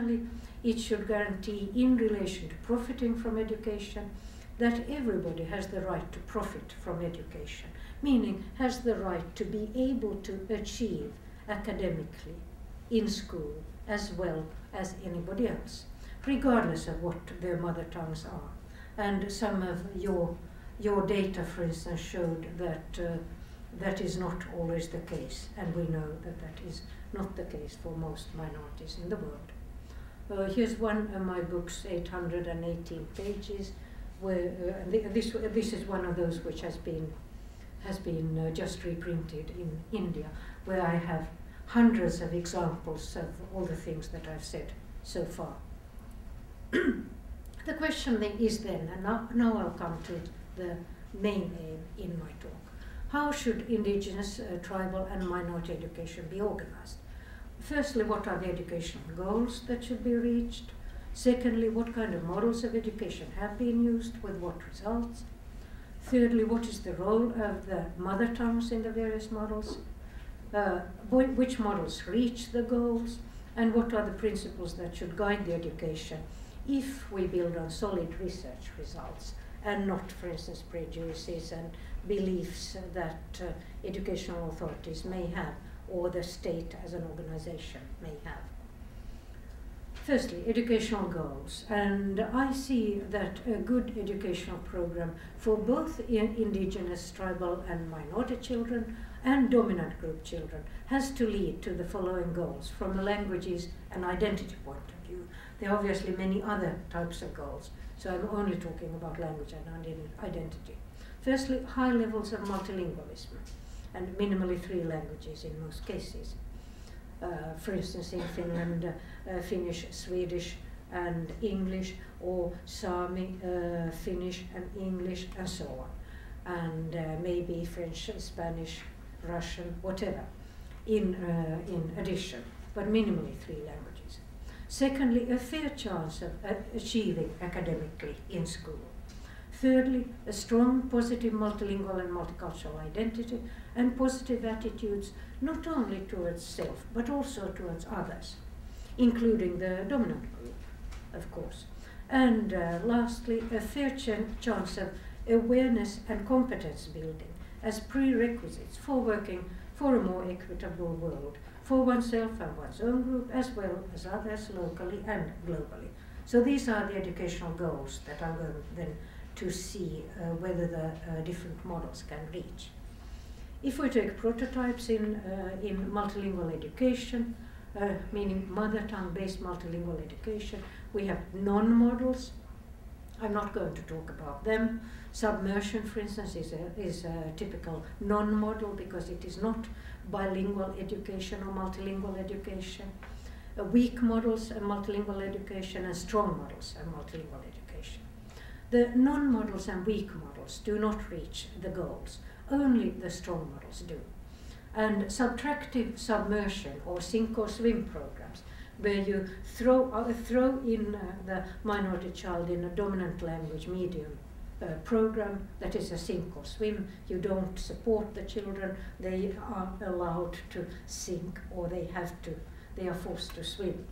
Secondly, it should guarantee, in relation to profiting from education, that everybody has the right to profit from education, meaning has the right to be able to achieve academically in school as well as anybody else, regardless of what their mother tongues are. And some of your data, for instance, showed that that is not always the case, and we know that that is not the case for most minorities in the world. Here's one of my books, 818 pages, where this is one of those which has been just reprinted in India, where I have hundreds of examples of all the things that I've said so far. The question then is then, and now I'll come to the main aim in my talk. How should indigenous, tribal and minority education be organized? Firstly, what are the educational goals that should be reached? Secondly, what kind of models of education have been used, with what results? Thirdly, what is the role of the mother tongues in the various models? Which models reach the goals? And what are the principles that should guide the education if we build on solid research results and not, for instance, prejudices and beliefs that educational authorities may have or the state as an organization may have? Firstly, educational goals. And I see that a good educational program for both indigenous, tribal and minority children and dominant group children has to lead to the following goals from a languages and identity point of view. There are obviously many other types of goals, so I'm only talking about language and identity. Firstly, high levels of multilingualism, and minimally 3 languages in most cases. For instance, in Finland, Finnish, Swedish and English, or Sami, Finnish and English, and so on. And maybe French, Spanish, Russian, whatever, in addition, but minimally 3 languages. Secondly, a fair chance of achieving academically in school. Thirdly, a strong, positive multilingual and multicultural identity and positive attitudes not only towards self, but also towards others, including the dominant group, of course. And lastly, a fair chance of awareness and competence building as prerequisites for working for a more equitable world, for oneself and one's own group, as well as others locally and globally. So these are the educational goals that I'm going then to see whether the different models can reach. If we take prototypes in multilingual education, meaning mother tongue-based multilingual education, we have non-models. I'm not going to talk about them. Submersion, for instance, is a typical non-model because it is not bilingual education or multilingual education. Weak models are multilingual education, and strong models are multilingual education. The non-models and weak models do not reach the goals. Only the strong models do. And subtractive submersion or sink or swim programs, where you throw in the minority child in a dominant language medium program that is a sink or swim. You don't support the children. They are allowed to sink, or they are forced to swim.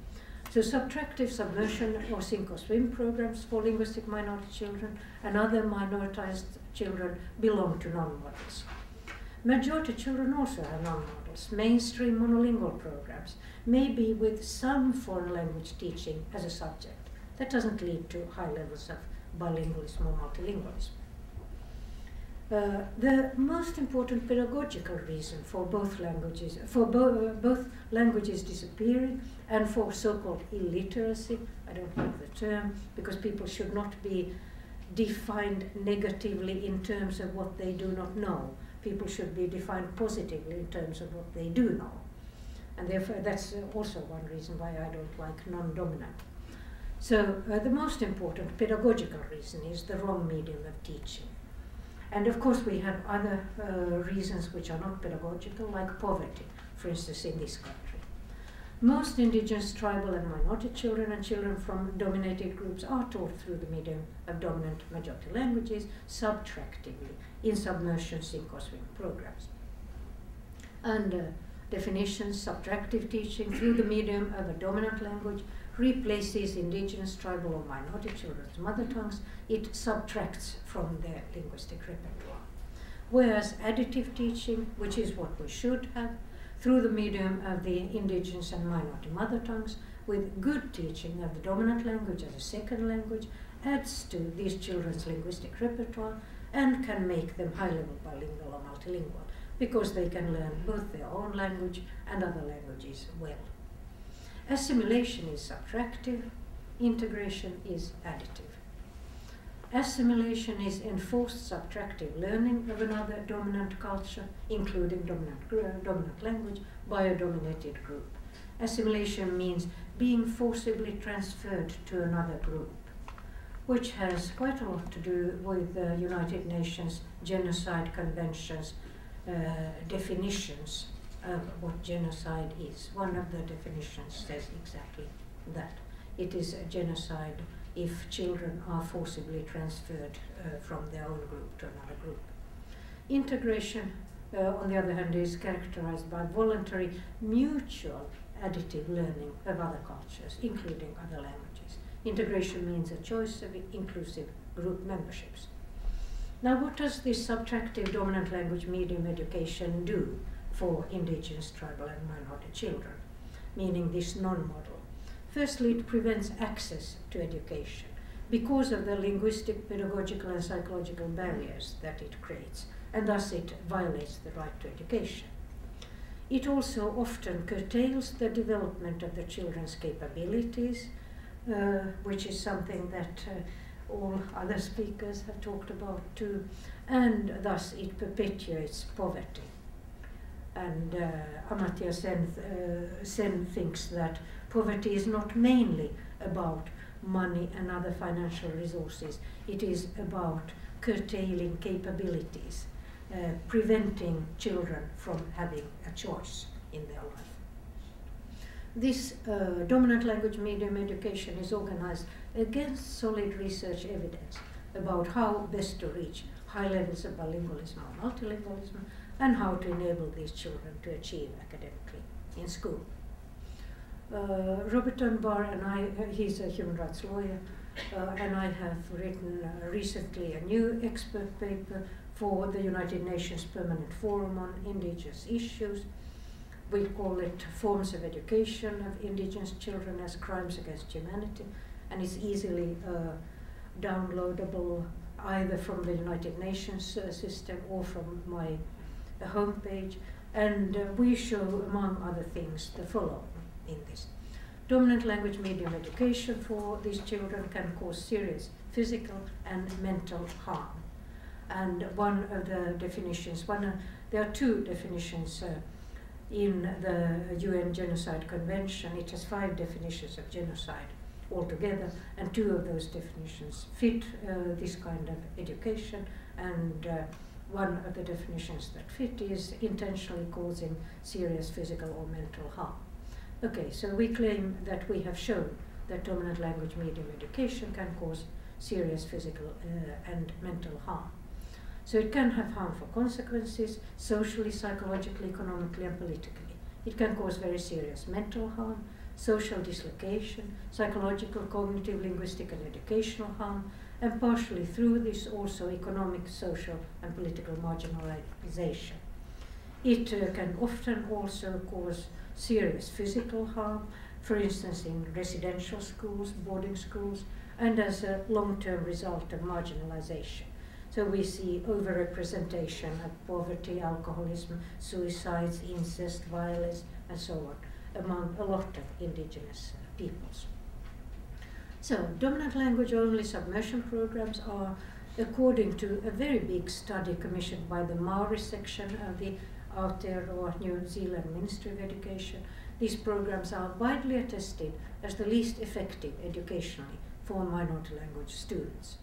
So subtractive submersion or sink or swim programs for linguistic minority children and other minoritized children belong to non-models. Majority children also have non-models, mainstream monolingual programs, maybe with some foreign language teaching as a subject. That doesn't lead to high levels of bilingualism or multilingualism. The most important pedagogical reason for both languages disappearing and for so-called illiteracy, I don't like the term, because people should not be defined negatively in terms of what they do not know. People should be defined positively in terms of what they do know. And therefore that's also one reason why I don't like non-dominant. So the most important pedagogical reason is the wrong medium of teaching. And of course we have other reasons which are not pedagogical, like poverty, for instance, in this country. Most indigenous, tribal and minority children and children from dominated groups are taught through the medium of dominant majority languages subtractively in submersion, sink or swim programs. And definitions, subtractive teaching through the medium of a dominant language replaces indigenous, tribal or minority children's mother tongues. It subtracts from their linguistic repertoire. Whereas additive teaching, which is what we should have, through the medium of the indigenous and minority mother tongues, with good teaching of the dominant language as a second language, adds to these children's linguistic repertoire and can make them high-level bilingual or multilingual, because they can learn both their own language and other languages well. Assimilation is subtractive, integration is additive. Assimilation is enforced subtractive learning of another dominant culture, including dominant language, by a dominated group. Assimilation means being forcibly transferred to another group, which has quite a lot to do with the United Nations Genocide Convention's definitions of what genocide is. One of the definitions says exactly that. It is a genocide if children are forcibly transferred from their own group to another group. Integration, on the other hand, is characterized by voluntary, mutual, additive learning of other cultures, including other languages. Integration means a choice of inclusive group memberships. Now, what does this subtractive dominant language medium education do for indigenous, tribal and minority children, meaning this non-model? Firstly, it prevents access to education because of the linguistic, pedagogical and psychological barriers that it creates, and thus it violates the right to education. It also often curtails the development of the children's capabilities, which is something that all other speakers have talked about too, and thus it perpetuates poverty. And Amartya Sen thinks that poverty is not mainly about money and other financial resources. It is about curtailing capabilities, preventing children from having a choice in their life. This dominant language medium education is organized against solid research evidence about how best to reach high levels of bilingualism or multilingualism, and how to enable these children to achieve academically in school. Robert Dunbar and I, he's a human rights lawyer, and I have written recently a new expert paper for the United Nations Permanent Forum on Indigenous Issues. We call it Forms of Education of Indigenous Children as Crimes Against Humanity, and it's easily downloadable either from the United Nations system or from my homepage, and we show, among other things, the following in this. Dominant language medium education for these children can cause serious physical and mental harm. And one of the definitions, there are two definitions in the UN Genocide Convention. It has 5 definitions of genocide altogether, and 2 of those definitions fit this kind of education, and one of the definitions that fit is intentionally causing serious physical or mental harm. Okay, so we claim that we have shown that dominant language medium education can cause serious physical and mental harm. So it can have harmful consequences socially, psychologically, economically and politically. It can cause very serious mental harm, social dislocation, psychological, cognitive, linguistic and educational harm, and partially through this also economic, social and political marginalization. It can often also cause serious physical harm, for instance in residential schools, boarding schools, and as a long-term result of marginalization. So we see overrepresentation of poverty, alcoholism, suicides, incest, violence, and so on among a lot of indigenous peoples. So dominant language only submersion programs are, according to a very big study commissioned by the Maori section of the Aotearoa New Zealand Ministry of Education, these programs are widely attested as the least effective educationally for minority language students.